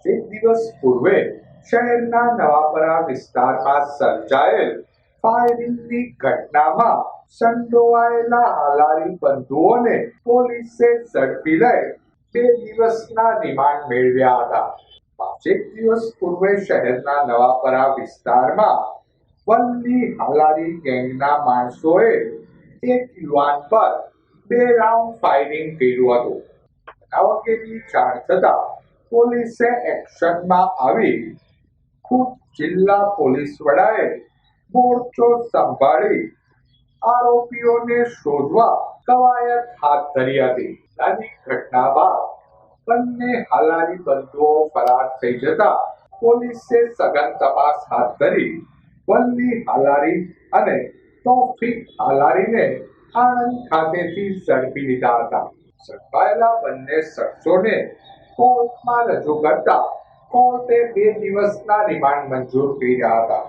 એક દિવસ પૂર્વે શહેરના નવાપરા વિસ્તારમાં સર્જાયેલ ફાયરિંગની ઘટનામાં સંડોવાયેલા હાલારી બંધુઓને પોલીસે ઝડપી લઈ 2 દિવસના રિમાન્ડ મેળવ્યા હતા. 5 દિવસ પૂર્વે શહેરના નવાપરા વિસ્તારમાં વલ્લી હાલારી ગેંગના માણસોએ એક યુવાન પર 2 રાઉન્ડ ફાયરિંગ કર્યું હતું. બનાવ અંગેની જાણ થતાં પોલીસે એક્શનમાં આવી ખુદ જિલ્લા પોલીસ વડાએ મોરચો સંભાળી આરોપીઓને શોધવા કવાયત હાથ ધરી હતી. આની ઘટના બાદ બંને હાલારી બંધુઓ ફરાર થઈ જતા પોલીસે સઘન તપાસ હાથ ધરી વલ્લી હાલારી અને તોફિક હાલારીને આણંદ ખાતેથી ઝડપી લીધા હતા. ઝડપાયેલા બંને શખ્સોને કોર્ટમાં રજૂ કરતા કોર્ટે 2 દિવસના રિમાન્ડ મંજૂર કર્યા હતા.